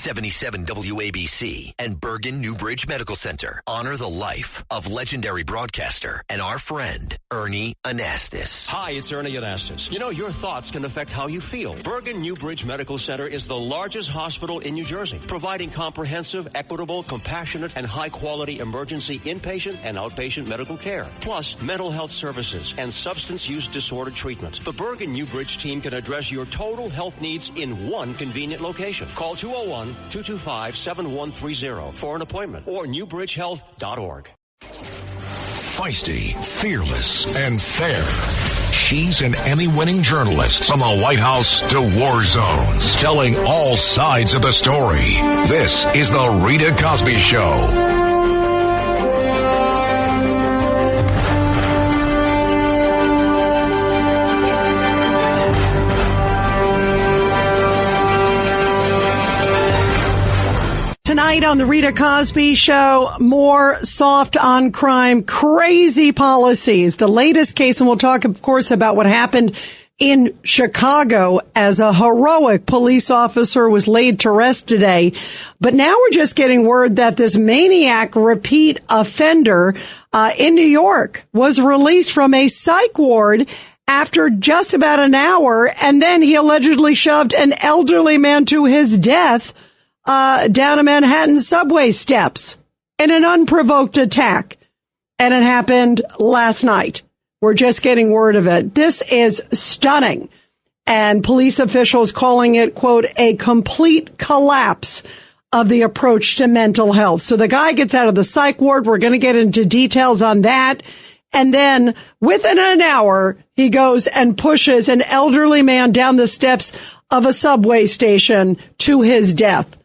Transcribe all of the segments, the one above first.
77 WABC and Bergen Newbridge Medical Center honor the life of legendary broadcaster and our friend, Ernie Anastas. Hi, it's Ernie Anastas. You know, your thoughts can affect how you feel. Bergen Newbridge Medical Center is the largest hospital in New Jersey, providing comprehensive, equitable, compassionate, and high-quality emergency inpatient and outpatient medical care, plus mental health services and substance use disorder treatment. The Bergen Newbridge team can address your total health needs in one convenient location. Call 201-225-7130 for an appointment or newbridgehealth.org. Feisty, fearless, and fair. She's an Emmy-winning journalist from the White House to war zones, telling all sides of the story. This is the Rita Cosby Show. Tonight on the Rita Cosby Show, more soft on crime, crazy policies. The latest case, and we'll talk, of course, about what happened in Chicago as a heroic police officer was laid to rest today. But now we're just getting word that this maniac repeat offender in New York was released from a psych ward after just about an hour, and then he allegedly shoved an elderly man to his death down a Manhattan subway steps in an unprovoked attack. And it happened last night. We're just getting word of it. This is stunning. And police officials calling it, quote, a complete collapse of the approach to mental health. So the guy gets out of the psych ward. We're going to get into details on that. And then within an hour, he goes and pushes an elderly man down the steps of a subway station to his death.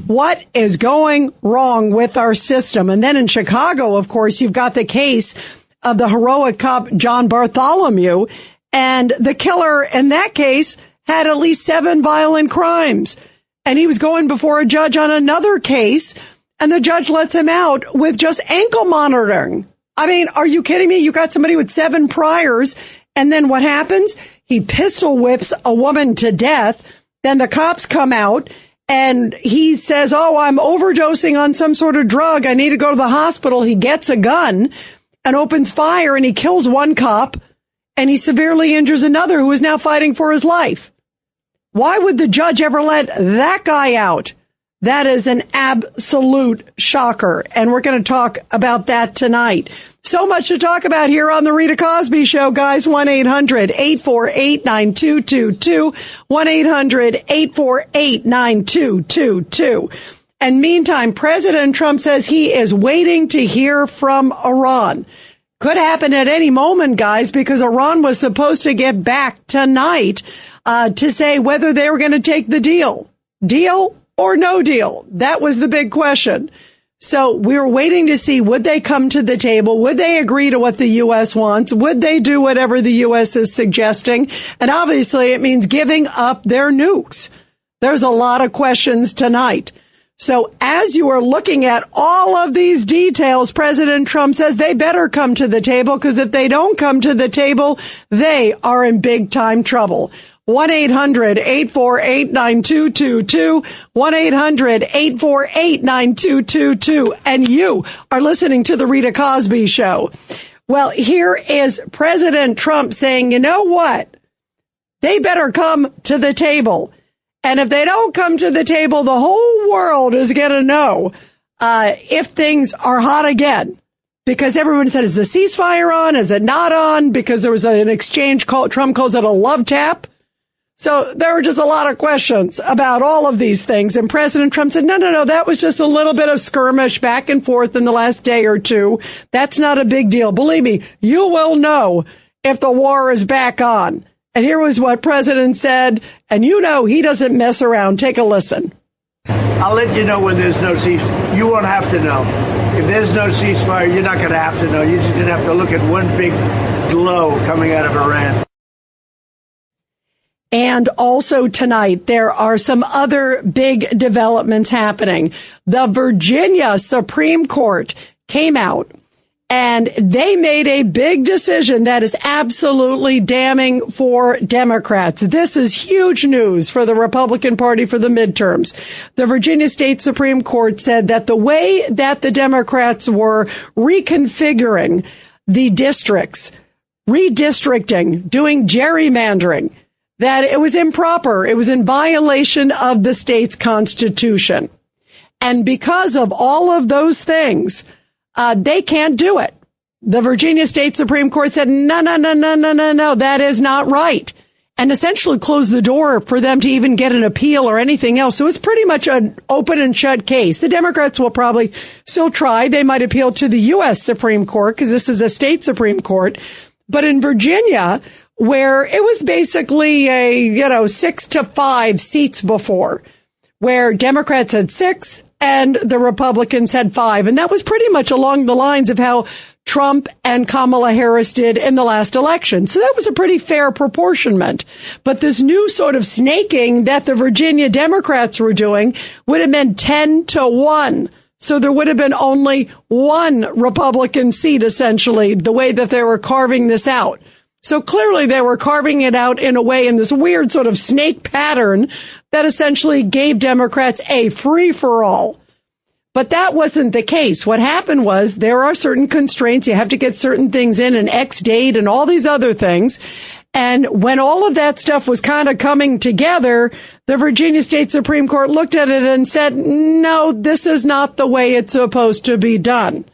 What is going wrong with our system? And then in Chicago, of course, you've got the case of the heroic cop, John Bartholomew, and the killer in that case had at least 7 violent crimes. And he was going before a judge on another case, and the judge lets him out with just ankle monitoring. I mean, are you kidding me? You got somebody with 7 priors, and then what happens? He pistol whips a woman to death. Then the cops come out, and he says, oh, I'm overdosing on some sort of drug. I need to go to the hospital. He gets a gun and opens fire, and he kills one cop, and he severely injures another who is now fighting for his life. Why would the judge ever let that guy out? That is an absolute shocker, and we're going to talk about that tonight. So much to talk about here on the Rita Cosby Show, guys. 1-800-848-9222. 1-800-848-9222. And meantime, President Trump says he is waiting to hear from Iran. Could happen at any moment, guys, because Iran was supposed to get back tonight to say whether they were going to take the deal. Deal or no deal? That was the big question. So we were waiting to see, would they come to the table? Would they agree to what the U.S. wants? Would they do whatever the U.S. is suggesting? And obviously it means giving up their nukes. There's a lot of questions tonight. So as you are looking at all of these details, President Trump says they better come to the table, because if they don't come to the table, they are in big time trouble. 1-800-848-9222, 1-800-848-9222. And you are listening to the Rita Cosby Show. Well, here is President Trump saying, you know what? They better come to the table. And if they don't come to the table, the whole world is going to know if things are hot again. Because everyone said, is the ceasefire on? Is it not on? Because there was an exchange called, Trump calls it a love tap. So there were just a lot of questions about all of these things. And President Trump said, no, that was just a little bit of skirmish back and forth in the last day or two. That's not a big deal. Believe me, you will know if the war is back on. And here was what President said. And you know he doesn't mess around. Take a listen. I'll let you know when there's no ceasefire. You won't have to know. If there's no ceasefire, you're not going to have to know. You're just going to have to look at one big glow coming out of Iran. And also tonight, there are some other big developments happening. The Virginia Supreme Court came out And they made a big decision that is absolutely damning for Democrats. This is huge news for the Republican Party for the midterms. The Virginia State Supreme Court said that the way that the Democrats were reconfiguring the districts, redistricting, doing gerrymandering, that it was improper. It was in violation of the state's constitution. And because of all of those things, they can't do it. The Virginia State Supreme Court said, no, that is not right. And essentially closed the door for them to even get an appeal or anything else. So it's pretty much an open and shut case. The Democrats will probably still try. They might appeal to the U.S. Supreme Court because this is a state Supreme Court. But in Virginia, where it was basically 6-5 seats before, where Democrats had 6 and the Republicans had 5. And that was pretty much along the lines of how Trump and Kamala Harris did in the last election. So that was a pretty fair apportionment. But this new sort of snaking that the Virginia Democrats were doing would have been 10-1. So there would have been only one Republican seat, essentially, the way that they were carving this out. So clearly they were carving it out in a way in this weird sort of snake pattern that essentially gave Democrats a free-for-all. But that wasn't the case. What happened was there are certain constraints. You have to get certain things in an X date and all these other things. And when all of that stuff was kind of coming together, the Virginia State Supreme Court looked at it and said, no, this is not the way it's supposed to be done.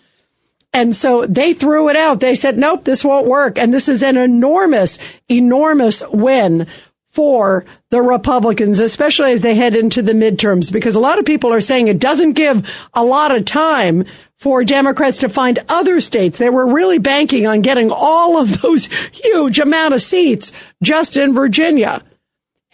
And so they threw it out. They said, nope, this won't work. And this is an enormous, enormous win for the Republicans, especially as they head into the midterms, because a lot of people are saying it doesn't give a lot of time for Democrats to find other states. They were really banking on getting all of those huge amount of seats just in Virginia.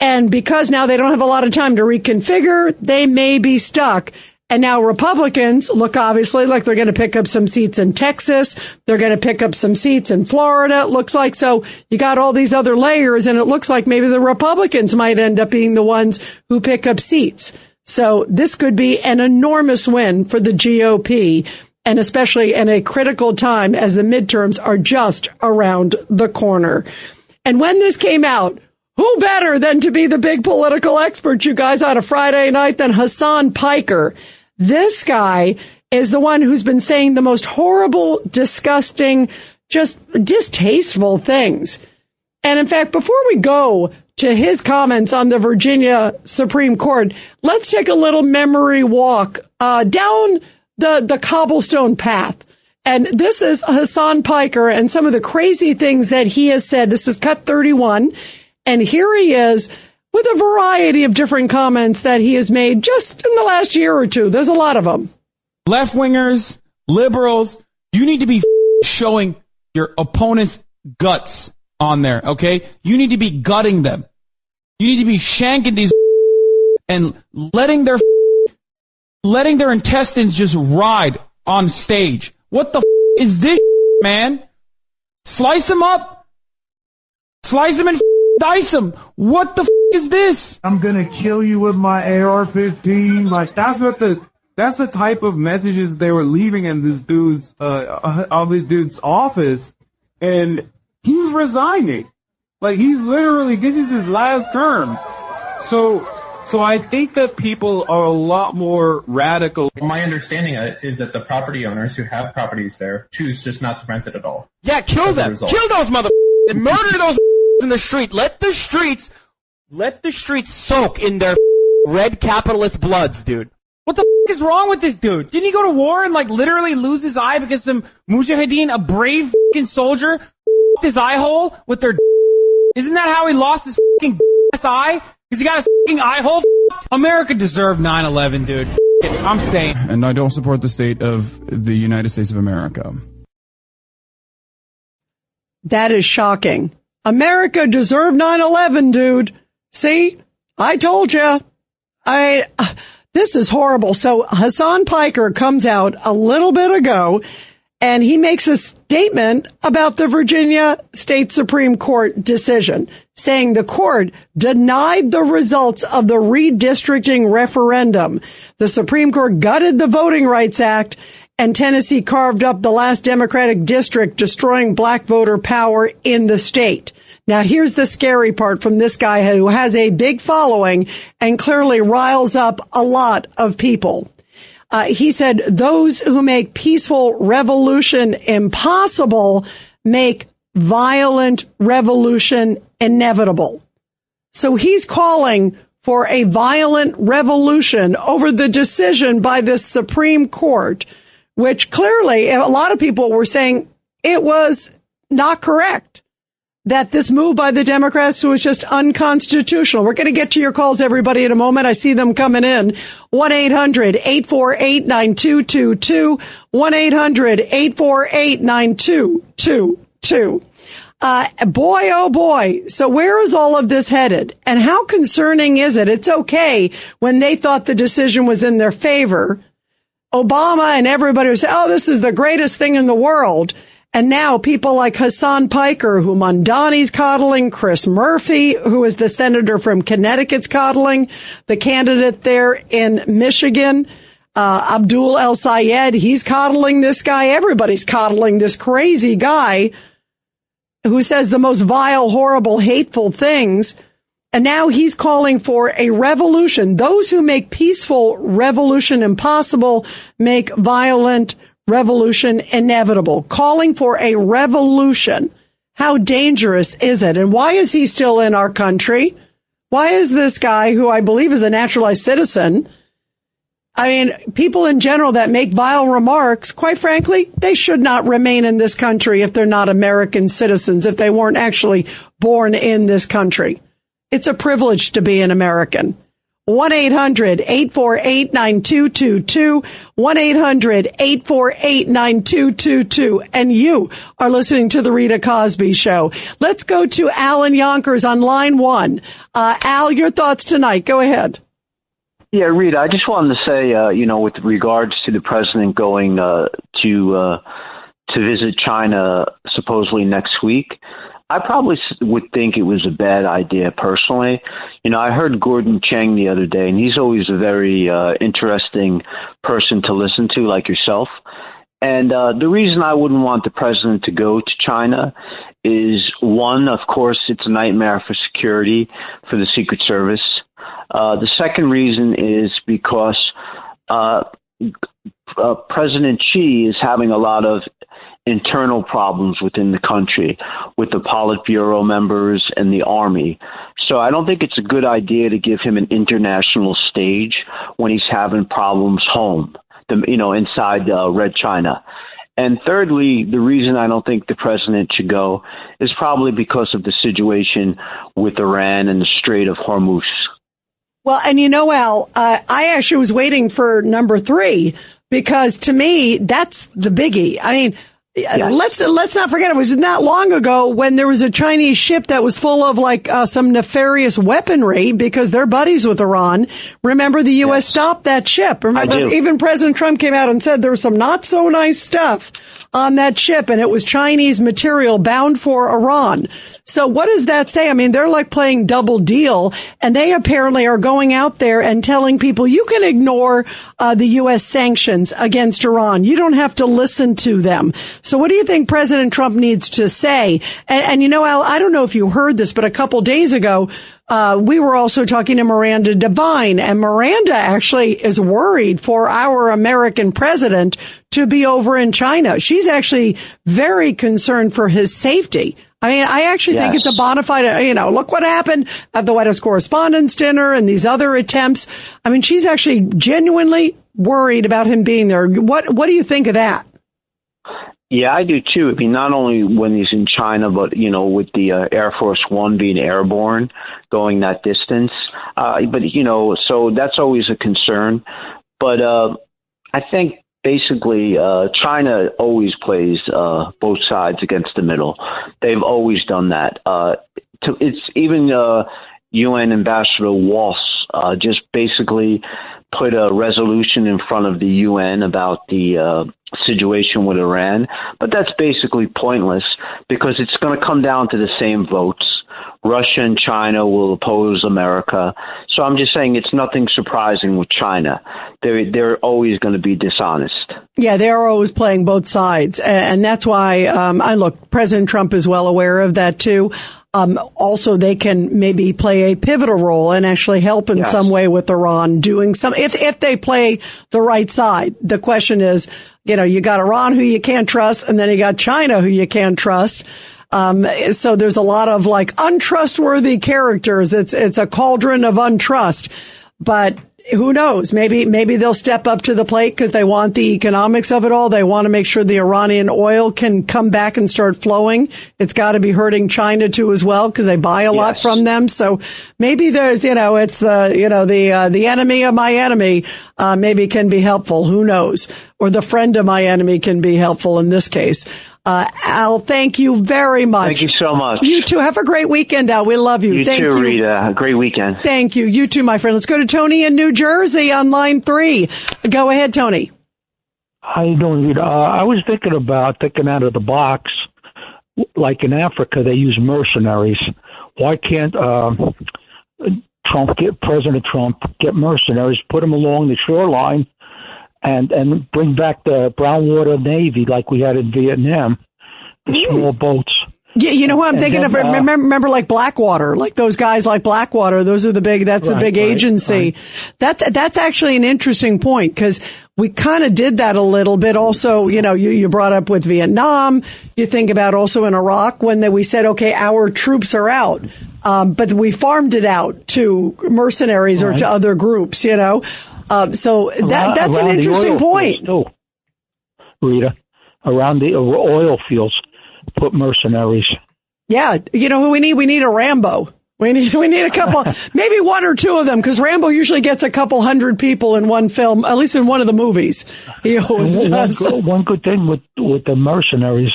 And because now they don't have a lot of time to reconfigure, they may be stuck. And now Republicans look obviously like they're going to pick up some seats in Texas. They're going to pick up some seats in Florida, it looks like. So you got all these other layers, and it looks like maybe the Republicans might end up being the ones who pick up seats. So this could be an enormous win for the GOP, and especially in a critical time as the midterms are just around the corner. And when this came out, who better than to be the big political expert, you guys, on a Friday night than Hasan Piker? This guy is the one who's been saying the most horrible, disgusting, just distasteful things. And in fact, before we go to his comments on the Virginia Supreme Court, let's take a little memory walk down the cobblestone path. And this is Hasan Piker and some of the crazy things that he has said. This is cut 31. And here he is with a variety of different comments that he has made just in the last year or two. There's a lot of them. Left-wingers, liberals, you need to be showing your opponent's guts on there, okay? You need to be gutting them. You need to be shanking these and letting their intestines just ride on stage. What the is this, man? Slice them up. Slice them and dice them. What the is this? I'm gonna kill you with my AR-15. Like that's the type of messages they were leaving in this dude's office, and he's resigning. Like this is his last term. So I think that people are a lot more radical. My understanding is that the property owners who have properties there choose just not to rent it at all. Yeah, kill them. Kill those motherfuckers. Murder those in the street. Let the streets soak in their red capitalist bloods, dude. What the is wrong with this dude? Didn't he go to war and literally lose his eye because some mujahideen, a brave soldier, his eye hole with their? Isn't that how he lost his eye? Because he got his eye hole. America deserved 9/11, dude. I'm saying. And I don't support the state of the United States of America. That is shocking. America deserved 9/11, dude. See? I told you. This is horrible. So Hasan Piker comes out a little bit ago and he makes a statement about the Virginia State Supreme Court decision, saying the court denied the results of the redistricting referendum. The Supreme Court gutted the Voting Rights Act and Tennessee carved up the last Democratic district, destroying black voter power in the state. Now, here's the scary part from this guy who has a big following and clearly riles up a lot of people. He said, those who make peaceful revolution impossible make violent revolution inevitable. So he's calling for a violent revolution over the decision by the Supreme Court, which clearly a lot of people were saying it was not correct, that this move by the Democrats was just unconstitutional. We're going to get to your calls, everybody, in a moment. I see them coming in. 1-800-848-9222. 1-800-848-9222. Boy, oh boy. So where is all of this headed? And how concerning is it? It's okay when they thought the decision was in their favor. Obama and everybody was saying, oh, this is the greatest thing in the world. And now people like Hasan Piker, who Mondani's coddling, Chris Murphy, who is the senator from Connecticut's coddling, the candidate there in Michigan, Abdul El Sayed, he's coddling this guy. Everybody's coddling this crazy guy who says the most vile, horrible, hateful things. And now he's calling for a revolution. Those who make peaceful revolution impossible make violent revolution inevitable. Calling for a revolution. How dangerous is it? And why is he still in our country? Why is this guy, who I believe is a naturalized citizen, I mean, people in general that make vile remarks, quite frankly, they should not remain in this country if they're not American citizens, if they weren't actually born in this country. It's a privilege to be an American. 1-800-848-9222. 1-800-848-9222. And you are listening to The Rita Cosby Show. Let's go to Al in Yonkers on line 1. Al, your thoughts tonight. Go ahead. Yeah, Rita, I just wanted to say, with regards to the president going to visit China supposedly next week, I probably would think it was a bad idea personally. I heard Gordon Chang the other day, and he's always a very interesting person to listen to, like yourself. And the reason I wouldn't want the president to go to China is, one, of course, it's a nightmare for security for the Secret Service. The second reason is because President Xi is having a lot of internal problems within the country with the Politburo members and the army. So I don't think it's a good idea to give him an international stage when he's having problems home, inside Red China. And thirdly, the reason I don't think the president should go is probably because of the situation with Iran and the Strait of Hormuz. Well, and Al, I actually was waiting for number 3 because to me, that's the biggie. I mean, yes. Let's not forget, it was not long ago when there was a Chinese ship that was full of some nefarious weaponry because they're buddies with Iran. Remember, the U.S. stopped that ship. Remember, even President Trump came out and said there was some not so nice stuff on that ship, and it was Chinese material bound for Iran. So what does that say? I mean, they're like playing double deal, and they apparently are going out there and telling people you can ignore the U.S. sanctions against Iran. You don't have to listen to them. So what do you think President Trump needs to say? And Al, I don't know if you heard this, but a couple days ago, we were also talking to Miranda Devine, and Miranda actually is worried for our American president to be over in China. She's actually very concerned for his safety. I mean, I actually think it's a bona fide, look what happened at the White House Correspondents' Dinner and these other attempts. I mean, she's actually genuinely worried about him being there. What do you think of that? Yeah, I do too. I mean, not only when he's in China, but, with the Air Force One being airborne, going that distance. So that's always a concern. But I think basically China always plays both sides against the middle. They've always done that. It's even UN Ambassador Walsh just basically put a resolution in front of the UN about the situation with Iran, but that's basically pointless because it's going to come down to the same votes. Russia and China will oppose America. So I'm just saying it's nothing surprising with China. they're always going to be dishonest. Yeah, they're always playing both sides. And that's why, President Trump is well aware of that too. Also, they can maybe play a pivotal role and actually help in some way with Iran doing if they play the right side. The question is, you got Iran who you can't trust, and then you got China who you can't trust. So there's a lot of untrustworthy characters. It's a cauldron of untrust, but who knows? Maybe they'll step up to the plate because they want the economics of it all. They want to make sure the Iranian oil can come back and start flowing. It's got to be hurting China too as well because they buy a lot from them. So maybe there's, it's the enemy of my enemy, maybe can be helpful. Who knows? Or the friend of my enemy can be helpful in this case. Al, thank you very much. Thank you so much. You too. Have a great weekend, Al. We love you. Thank you, Rita. A great weekend. Thank you. You too, my friend. Let's go to Tony in New Jersey on line 3. Go ahead, Tony. How you doing, Rita? I was thinking out of the box. Like in Africa, they use mercenaries. Why can't President Trump get mercenaries, put them along the shoreline, and bring back the brown water Navy like we had in Vietnam, the small boats. Yeah, you know what I'm thinking of? Remember like Blackwater, like those guys like Blackwater. Those are the big agency. Right. That's actually an interesting point because we kind of did that a little bit. Also, you brought up with Vietnam. You think about also in Iraq when we said, okay, our troops are out. But we farmed it out to mercenaries or to other groups, So that's an interesting point. Too, Rita, around the oil fields, put mercenaries. Yeah, who we need? We need a Rambo. We need a couple, maybe 1 or 2 of them, because Rambo usually gets a couple hundred people in one film, at least in one of the movies. He always does. One good thing with the mercenaries,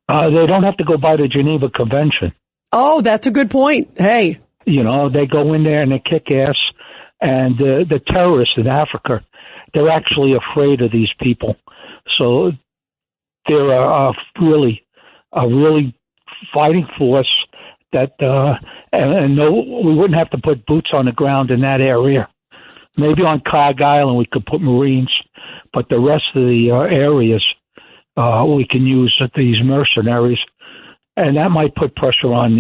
they don't have to go by the Geneva Convention. Oh, that's a good point. Hey. They go in there and they kick ass. And the terrorists in Africa, they're actually afraid of these people. So they're a really fighting force that, and no, we wouldn't have to put boots on the ground in that area. Maybe on Cog Island we could put Marines, but the rest of the areas we can use these mercenaries. And that might put pressure on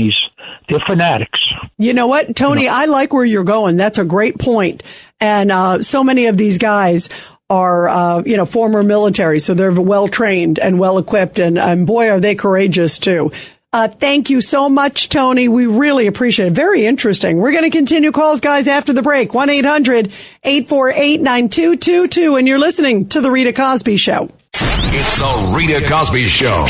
they're fanatics. You know what, Tony, I like where you're going. That's a great point. And so many of these guys are, former military, so they're well trained and well equipped. And boy, are they courageous too. Thank you so much, Tony. We really appreciate it. Very interesting. We're going to continue calls, guys, after the break. 1-800-848-9222. And you're listening to The Rita Cosby Show. It's The Rita Cosby Show.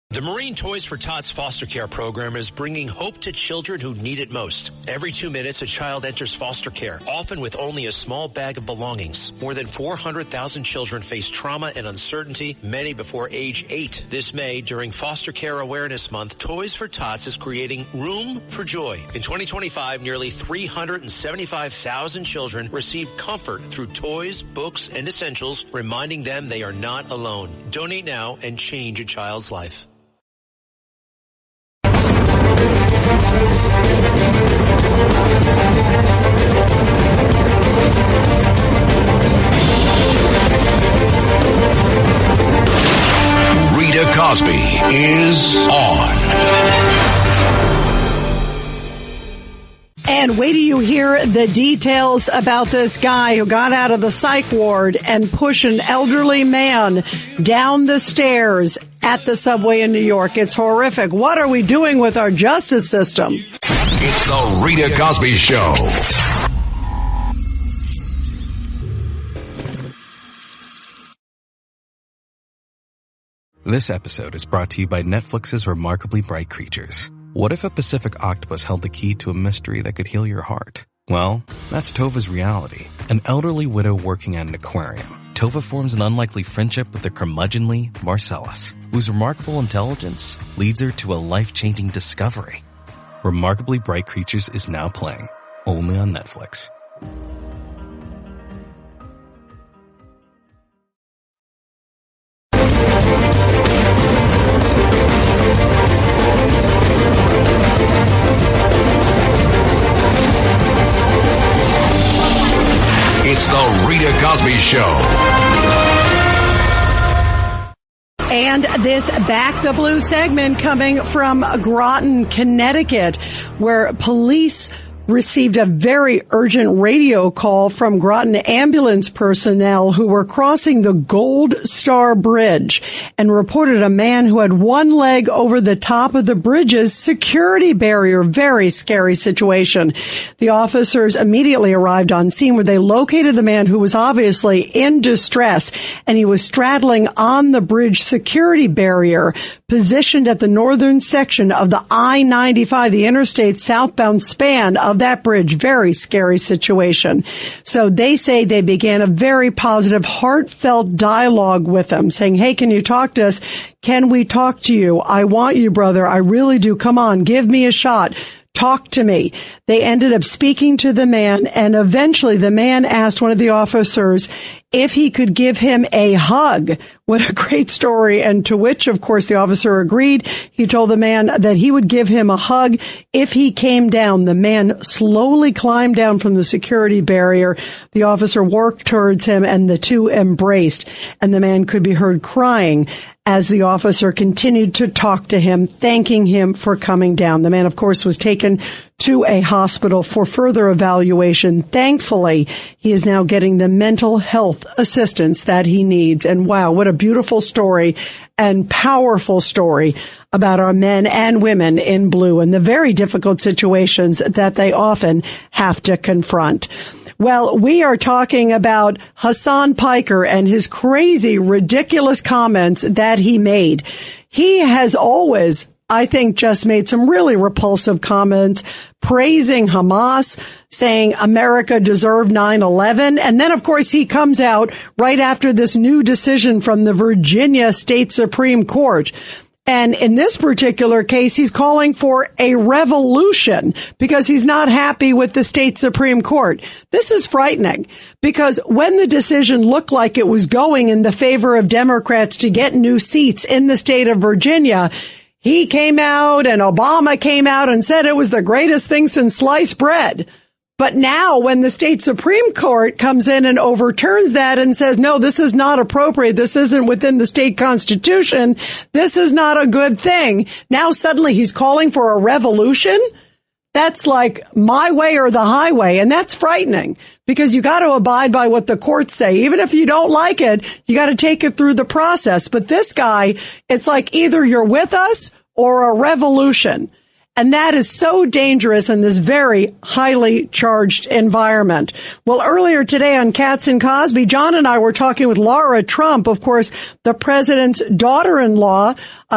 The Marine Toys for Tots foster care program is bringing hope to children who need it most. Every 2 minutes, a child enters foster care, often with only a small bag of belongings. More than 400,000 children face trauma and uncertainty, many before age 8. This May, during Foster Care Awareness Month, Toys for Tots is creating Room for Joy. In 2025, nearly 375,000 children received comfort through toys, books, and essentials, reminding them they are not alone. Donate now and change a child's life. Rita Cosby is on. And wait till you hear the details about this guy who got out of the psych ward and pushed an elderly man down the stairs at the subway in New York. It's horrific. What are we doing with our justice system? It's The Rita Cosby Show. This episode is brought to you by Netflix's Remarkably Bright Creatures. What if a Pacific octopus held the key to a mystery that could heal your heart? Well, that's Tova's reality. An elderly widow working at an aquarium. Tova forms an unlikely friendship with the curmudgeonly Marcellus, whose remarkable intelligence leads her to a life-changing discovery. Remarkably Bright Creatures is now playing, only on Netflix. The Rita Cosby Show. And this Back the Blue segment coming from Groton, Connecticut, where police received a very urgent radio call from Groton ambulance personnel who were crossing the Gold Star Bridge and reported a man who had one leg over the top of the bridge's security barrier. Very scary situation. The officers immediately arrived on scene where they located the man who was obviously in distress, and he was straddling on the bridge security barrier positioned at the northern section of the I-95, the interstate southbound span of that bridge. Very scary situation. So they say they began a very positive, heartfelt dialogue with him, saying, hey, can you talk to us? Can we talk to you? I want you, brother. I really do. Come on, give me a shot. Talk to me. They ended up speaking to the man, and eventually the man asked one of the officers if he could give him a hug. What a great story. And to which, of course, the officer agreed. He told the man that he would give him a hug if he came down. The man slowly climbed down from the security barrier. The officer walked towards him, and the two embraced, and the man could be heard crying as the officer continued to talk to him, thanking him for coming down. The man, of course, was taken to a hospital for further evaluation. Thankfully, he is now getting the mental health assistance that he needs. And wow, what a beautiful story and powerful story about our men and women in blue and the very difficult situations that they often have to confront. Well, we are talking about Hasan Piker and his crazy, ridiculous comments that he made. He has always, I think, just made some really repulsive comments, praising Hamas, saying America deserved 9/11. And then, of course, he comes out right after this new decision from the Virginia State Supreme Court. And in this particular case, he's calling for a revolution because he's not happy with the state Supreme Court. This is frightening because when the decision looked like it was going in the favor of Democrats to get new seats in the state of Virginia, he came out and Obama came out and said it was the greatest thing since sliced bread. But now when the state Supreme Court comes in and overturns that and says, no, this is not appropriate, this isn't within the state constitution, this is not a good thing, now suddenly he's calling for a revolution? That's like my way or the highway. And that's frightening because you got to abide by what the courts say. Even if you don't like it, you got to take it through the process. But this guy, it's like either you're with us or a revolution. And that is so dangerous in this very highly charged environment. Well, earlier today on Katz and Cosby, John and I were talking with Laura Trump, of course, the president's daughter-in-law.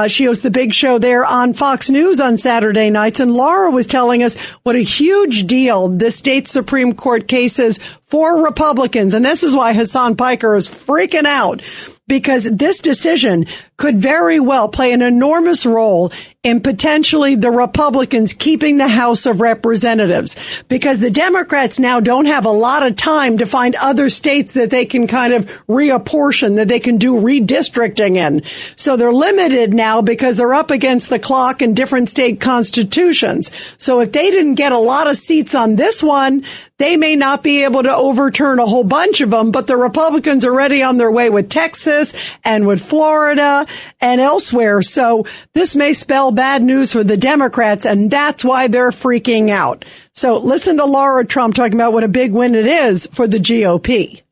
She hosts the big show there on Fox News on Saturday nights. And Laura was telling us what a huge deal this state Supreme Court case is for Republicans. And this is why Hasan Piker is freaking out, because this decision could very well play an enormous role in potentially the Republicans keeping the House of Representatives, because the Democrats now don't have a lot of time to find other states that they can kind of reapportion, that they can do redistricting in. So they're limited now because they're up against the clock in different state constitutions. So if they didn't get a lot of seats on this one, they may not be able to overturn a whole bunch of them, but the Republicans are already on their way with Texas and with Florida and elsewhere. So this may spell bad news for the Democrats, and that's why they're freaking out. So listen to Laura Trump talking about what a big win it is for the GOP.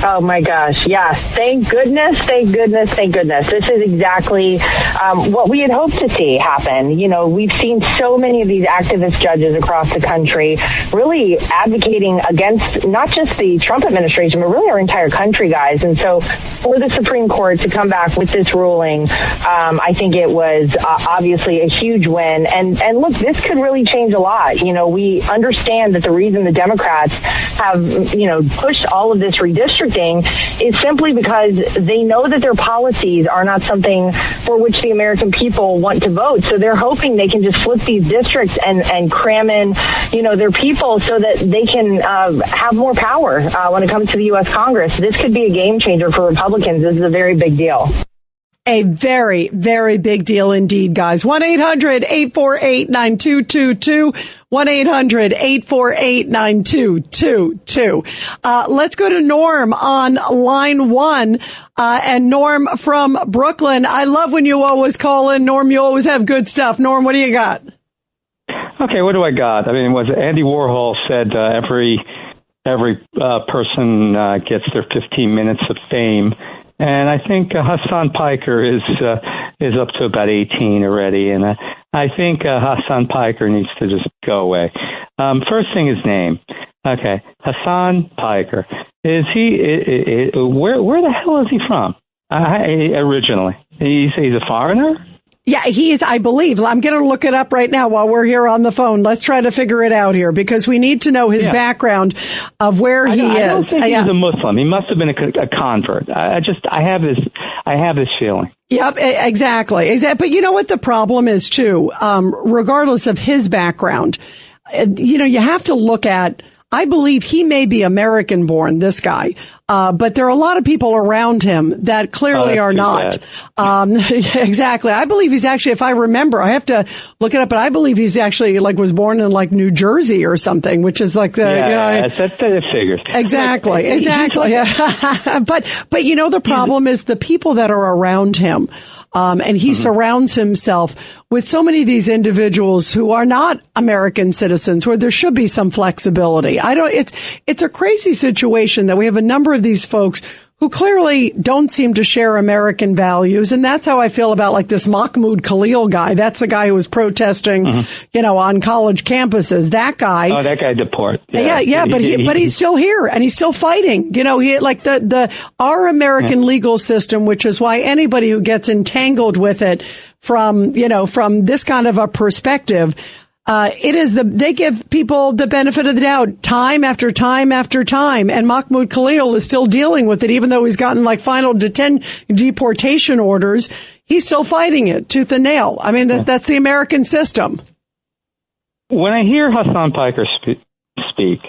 Oh, my gosh. Yes. Thank goodness. Thank goodness. Thank goodness. This is exactly what we had hoped to see happen. You know, we've seen so many of these activist judges across the country really advocating against not just the Trump administration, but really our entire country, guys. And so for the Supreme Court to come back with this ruling, I think it was obviously a huge win. And look, this could really change a lot. You know, we understand that the reason the Democrats have, you know, pushed all of this redistricting is simply because they know that their policies are not something for which the American people want to vote. So they're hoping they can just flip these districts and cram in, you know, their people so that they can have more power when it comes to the U.S. Congress. This could be a game changer for Republicans. This is a very big deal. A very, very big deal indeed, guys. 1-800-848-9222. 1-800-848-9222. Let's go to Norm on line 1. And Norm from Brooklyn. I love when you always call in. Norm, you always have good stuff. Norm, what do you got? Okay, what do I got? I mean, Andy Warhol said every person gets their 15 minutes of fame. And I think Hasan Piker is up to about 18 already, and I think Hasan Piker needs to just go away. First thing, his name. Okay, Hasan Piker. Is he? Where the hell is he from? Originally, he's a foreigner. Yeah, he is, I believe. I'm going to look it up right now while we're here on the phone. Let's try to figure it out here because we need to know his background of where he is. I don't think he's a Muslim. He must have been a convert. I have this feeling. Yep, exactly. But you know what the problem is too? Regardless of his background, you have to look at, I believe he may be American born, this guy. But there are a lot of people around him that clearly are not. Exactly. I believe he's actually, if I remember, I have to look it up, but I believe he's actually was born in New Jersey or something, which is that figures. Exactly. But the problem is the people that are around him. And he surrounds himself with so many of these individuals who are not American citizens, where there should be some flexibility. It's a crazy situation that we have a number of these folks who clearly don't seem to share American values. And that's how I feel about this Mahmoud Khalil guy. That's the guy who was protesting, on college campuses. That guy. Oh, that guy deport. Yeah. But he's still here and he's still fighting. Our American legal system, which is why anybody who gets entangled with it from this kind of a perspective, they give people the benefit of the doubt time after time after time. And Mahmoud Khalil is still dealing with it, even though he's gotten final deportation orders. He's still fighting it tooth and nail. I mean, that's the American system. When I hear Hasan Piker speak,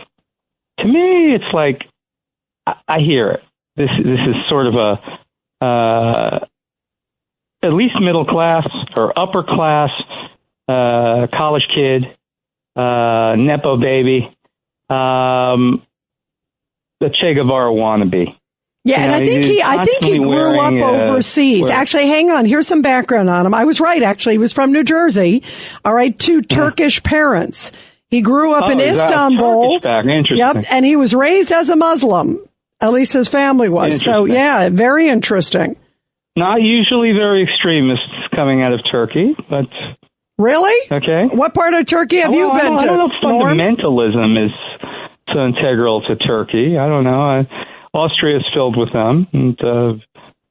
to me, it's I hear it. This is sort of at least middle class or upper class, college kid, Nepo baby, the Che Guevara wannabe. Yeah, and I think he grew up overseas. Actually, hang on. Here's some background on him. I was right, actually. He was from New Jersey. All right, to Turkish parents. He grew up in Istanbul. Interesting. Yep, and he was raised as a Muslim. At least his family was. So, yeah, very interesting. Not usually very extremists coming out of Turkey, but... Really? Okay. What part of Turkey have you been to? I don't know if fundamentalism is so integral to Turkey. I don't know. Austria is filled with them, and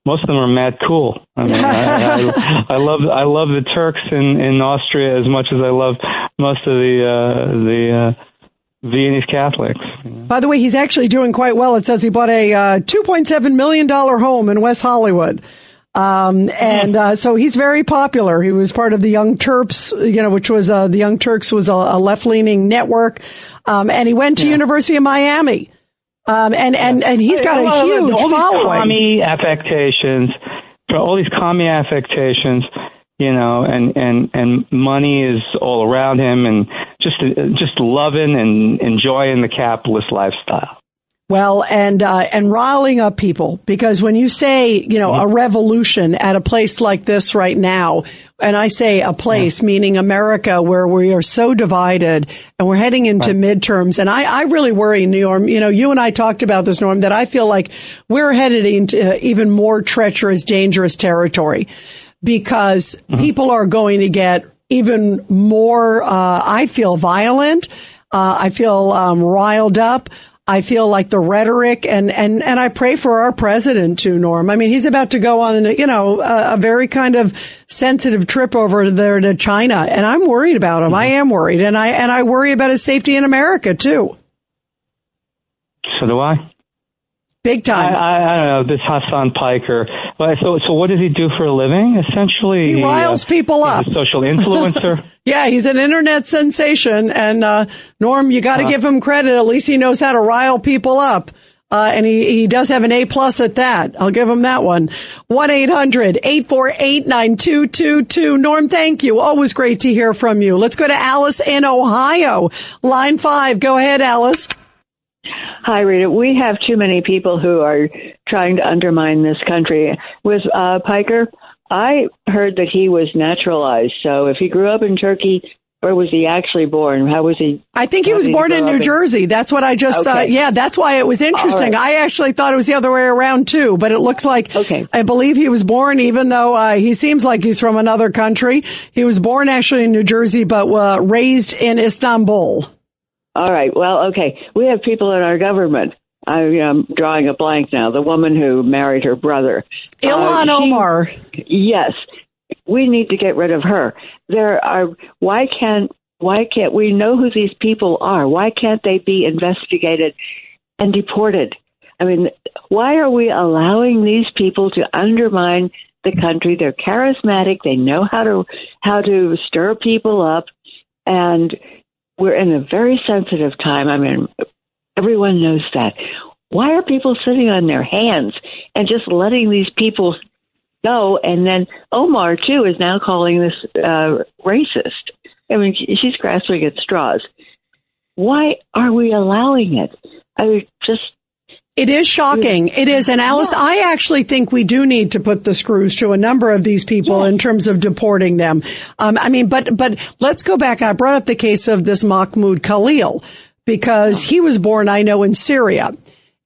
most of them are mad cool. I mean, I love the Turks in Austria as much as I love most of the Viennese Catholics. By the way, he's actually doing quite well. It says he bought a $2.7 million home in West Hollywood. So he's very popular. He was part of the Young Turks, which was, the Young Turks was a left-leaning network. And he went to University of Miami. And he's got a huge following. All these commie affectations, and money is all around him and just loving and enjoying the capitalist lifestyle. Well, and riling up people, because when you say, a revolution at a place like this right now, and I say a place, meaning America, where we are so divided and we're heading into midterms. And I really worry, Norm, you and I talked about this, Norm, that I feel like we're headed into even more treacherous, dangerous territory because people are going to get even more, I feel violent. I feel riled up. I feel like the rhetoric and I pray for our president too, Norm. I mean, he's about to go on, a very kind of sensitive trip over there to China, and I'm worried about him. I am worried, and I worry about his safety in America too. So do I. Big time. I don't know, this Hasan Piker. So what does he do for a living? Essentially, he riles people up. He's a social influencer. Yeah, he's an internet sensation. And Norm, you got to give him credit. At least he knows how to rile people up. And he does have an A+ at that. I'll give him that one. 1-800-848-9222. Norm, thank you. Always great to hear from you. Let's go to Alice in Ohio. Line 5. Go ahead, Alice. Hi, Rita. We have too many people who are trying to undermine this country. With Piker, I heard that he was naturalized. So if he grew up in Turkey, where was he actually born? How was he? I think he was born in New Jersey. That's what I just saw. Yeah, that's why it was interesting. Right. I actually thought it was the other way around too, but it looks like, I believe he was born, even though he seems like he's from another country. He was born actually in New Jersey, but raised in Istanbul. All right. Well, okay. We have people in our government. I'm drawing a blank now. The woman who married her brother. Ilhan Omar. Yes. We need to get rid of her. Why can't we know who these people are? Why can't they be investigated and deported? I mean, why are we allowing these people to undermine the country? They're charismatic. They know how to stir people up, and we're in a very sensitive time. I mean, everyone knows that. Why are people sitting on their hands and just letting these people go? And then Omar, too, is now calling this racist. I mean, she's grasping at straws. Why are we allowing it? It is shocking. It is. And Alice, I actually think we do need to put the screws to a number of these people in terms of deporting them. But let's go back. I brought up the case of this Mahmoud Khalil because he was born, I know, in Syria.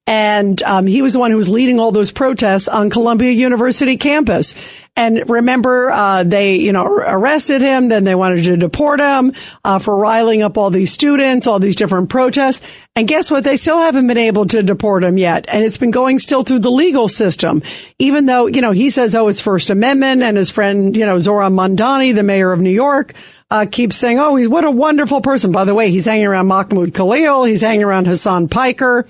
And he was the one who was leading all those protests on Columbia University campus. And remember, they, arrested him. Then they wanted to deport him for riling up all these students, all these different protests. And guess what? They still haven't been able to deport him yet. And it's been going still through the legal system, even though, he says, it's First Amendment. And his friend, Zohran Mamdani, the mayor of New York, keeps saying, what a wonderful person. By the way, he's hanging around Mahmoud Khalil. He's hanging around Hasan Piker.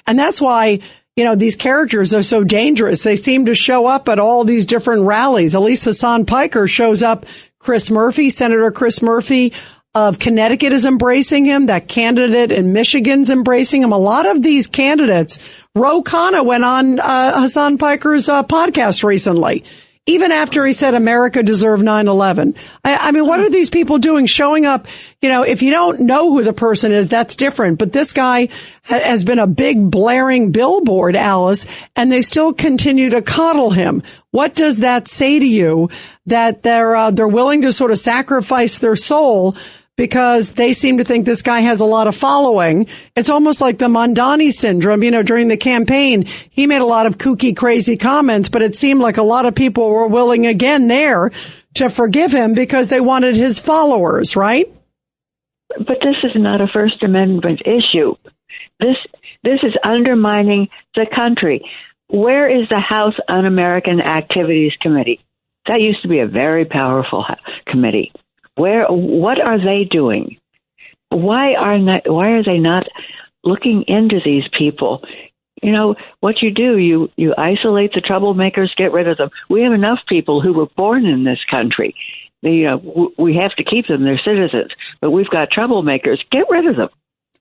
And that's why, these characters are so dangerous. They seem to show up at all these different rallies. At least Hasan Piker shows up. Senator Chris Murphy of Connecticut is embracing him. That candidate in Michigan's embracing him. A lot of these candidates, Ro Khanna went on Hasan Piker's podcast recently. Even after he said America deserved 9/11. I mean, what are these people doing? Showing up, if you don't know who the person is, that's different. But this guy has been a big blaring billboard, Alice, and they still continue to coddle him. What does that say to you that they're willing to sort of sacrifice their soul because they seem to think this guy has a lot of following? It's almost like the Mamdani syndrome. During the campaign, he made a lot of kooky, crazy comments, but it seemed like a lot of people were willing again there to forgive him because they wanted his followers, right? But this is not a First Amendment issue. This is undermining the country. Where is the House Un-American Activities Committee? That used to be a very powerful committee. What are they doing? Why are they not looking into these people? What you do, you isolate the troublemakers, get rid of them. We have enough people who were born in this country. We have to keep them, they're citizens. But we've got troublemakers, get rid of them.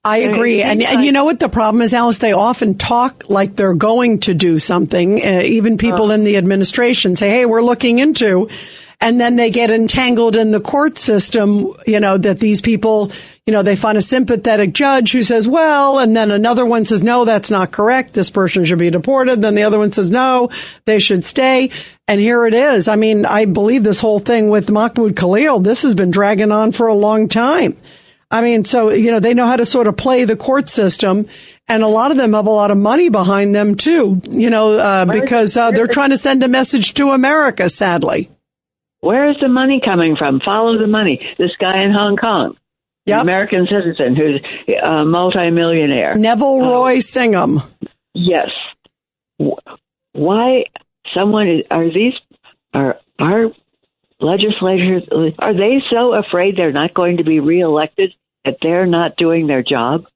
I agree. And you know what the problem is, Alice? They often talk like they're going to do something. Even people in the administration say, hey, we're looking into. And then they get entangled in the court system, that these people, they find a sympathetic judge who says, well, and then another one says, no, that's not correct. This person should be deported. Then the other one says, no, they should stay. And here it is. I mean, I believe this whole thing with Mahmoud Khalil, this has been dragging on for a long time. I mean, so, they know how to sort of play the court system. And a lot of them have a lot of money behind them, too, because they're trying to send a message to America, sadly. Where is the money coming from? Follow the money. This guy in Hong Kong, an American citizen who's a multimillionaire. Neville Roy Singham. Yes. Why are our legislators, are they so afraid they're not going to be reelected that they're not doing their job?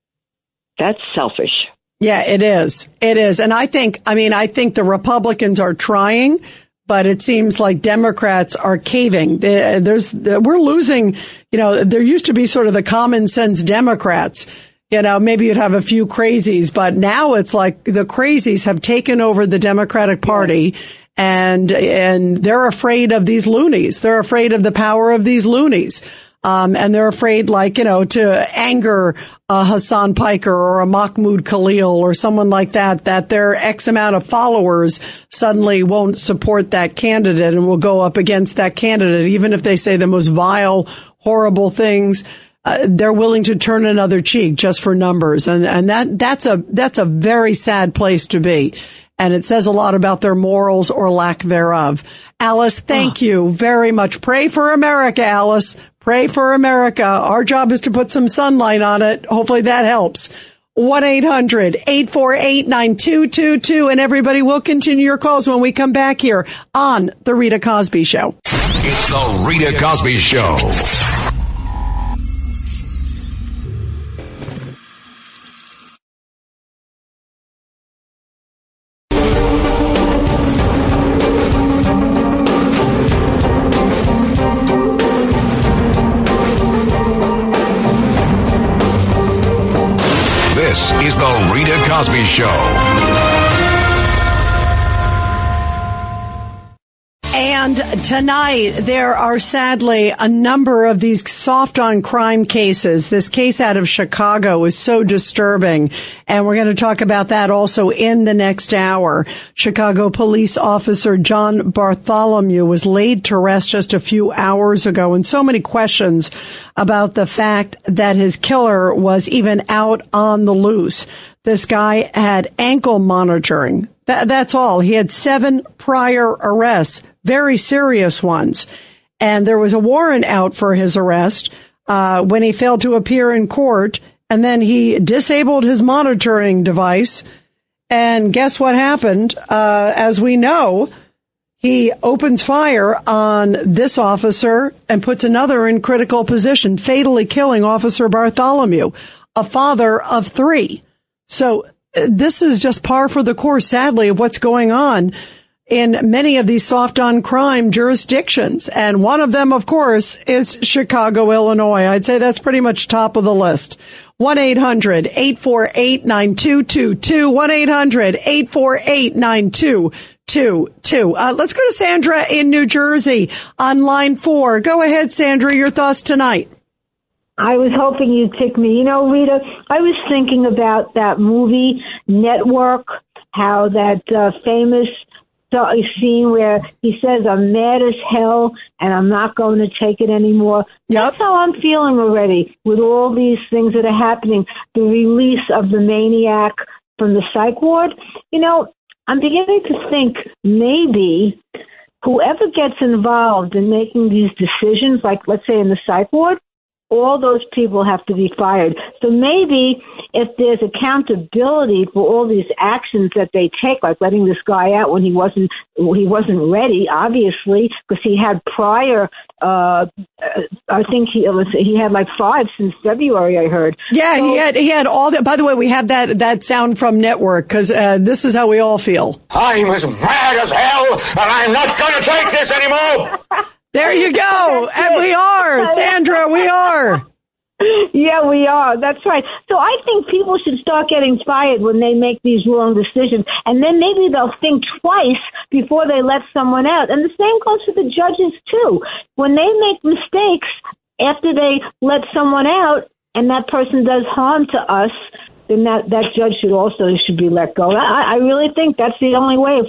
That's selfish. Yeah, it is. It is. And I think the Republicans are trying, but it seems like Democrats are caving. We're losing, there used to be sort of the common sense Democrats, maybe you'd have a few crazies, but now it's like the crazies have taken over the Democratic Party. And they're afraid of these loonies. They're afraid of the power of these loonies. And they're afraid, to anger a Hasan Piker or a Mahmoud Khalil or someone like that their X amount of followers suddenly won't support that candidate and will go up against that candidate, even if they say the most vile, horrible things. They're willing to turn another cheek just for numbers. And that's a very sad place to be. And it says a lot about their morals or lack thereof. Alice, thank you very much. Pray for America, Alice. Pray for America. Our job is to put some sunlight on it. Hopefully that helps. 1-800-848-9222. And everybody will continue your calls when we come back here on The Rita Cosby Show. It's The Rita Cosby Show. This is The Rita Cosby Show. And tonight, there are sadly a number of these soft on crime cases. This case out of Chicago is so disturbing. And we're going to talk about that also in the next hour. Chicago police officer John Bartholomew was laid to rest just a few hours ago. And so many questions about the fact that his killer was even out on the loose. This guy had ankle monitoring. That's all. He had 7 prior arrests, very serious ones. And there was a warrant out for his arrest when he failed to appear in court. And then he disabled his monitoring device. And guess what happened? As we know, he opens fire on this officer and puts another in critical position, fatally killing Officer Bartholomew, a father of 3. So this is just par for the course, sadly, of what's going on in many of these soft on crime jurisdictions. And one of them, of course, is Chicago, Illinois. I'd say that's pretty much top of the list. 1-800-848-9222. 1-800-848-9222. Let's go to Sandra in New Jersey on line 4. Go ahead, Sandra, your thoughts tonight. I was hoping you'd pick me. You know, Rita, I was thinking about that movie, Network, how that famous scene where he says, I'm mad as hell and I'm not going to take it anymore. Yep. That's how I'm feeling already with all these things that are happening. The release of the maniac from the psych ward. You know, I'm beginning to think maybe whoever gets involved in making these decisions, like let's say in the psych ward, all those people have to be fired. So maybe if there's accountability for all these actions that they take, like letting this guy out when he wasn't ready, obviously, because he had prior. I think he had like 5 since February. I heard. Yeah, so, he had all that. By the way, we have that sound from Network because this is how we all feel. I'm as mad as hell, and I'm not going to take this anymore. There you go. And we are, Sandra, we are. Yeah, we are. That's right. So I think people should start getting fired when they make these wrong decisions. And then maybe they'll think twice before they let someone out. And the same goes for the judges, too. When they make mistakes after they let someone out and that person does harm to us, then that judge should be let go. I really think that's the only way if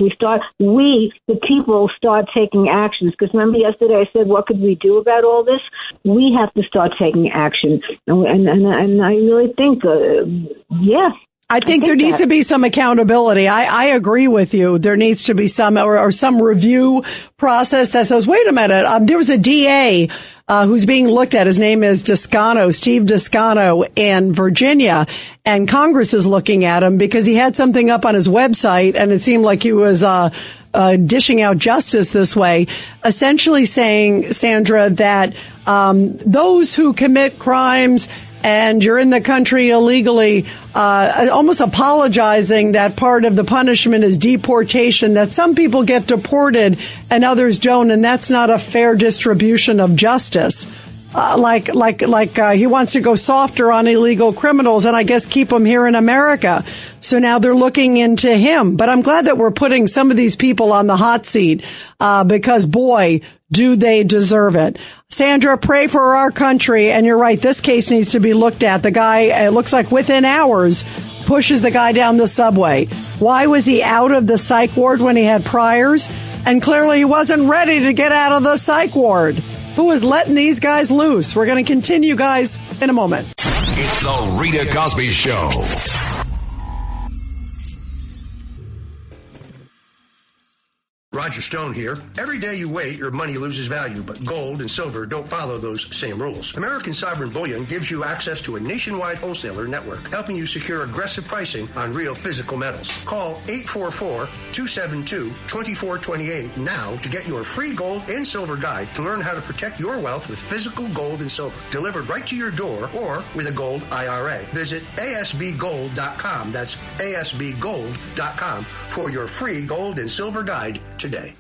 the people start taking actions. Because remember yesterday I said, what could we do about all this? We have to start taking action. And I really think, I think there needs to be some accountability. I agree with you. There needs to be some review process that says, wait a minute, there was a DA who's being looked at. His name is Steve Descano in Virginia, and Congress is looking at him because he had something up on his website and it seemed like he was dishing out justice this way, essentially saying, Sandra, that those who commit crimes and you're in the country illegally, almost apologizing that part of the punishment is deportation, that some people get deported and others don't, and that's not a fair distribution of justice. he wants to go softer on illegal criminals and I guess keep them here in America. So now they're looking into him. But I'm glad that we're putting some of these people on the hot seat, because boy, do they deserve it. Sandra, pray for our country. And you're right. This case needs to be looked at. The guy, it looks like within hours, pushes the guy down the subway. Why was he out of the psych ward when he had priors? And clearly he wasn't ready to get out of the psych ward. Who is letting these guys loose? We're going to continue, guys, in a moment. It's the Rita Cosby Show. Roger Stone here. Every day you wait, your money loses value, but gold and silver don't follow those same rules. American Sovereign Bullion gives you access to a nationwide wholesaler network, helping you secure aggressive pricing on real physical metals. Call 844-272-2428 now to get your free gold and silver guide to learn how to protect your wealth with physical gold and silver, delivered right to your door or with a gold IRA. Visit asbgold.com. That's asbgold.com for your free gold and silver guide today.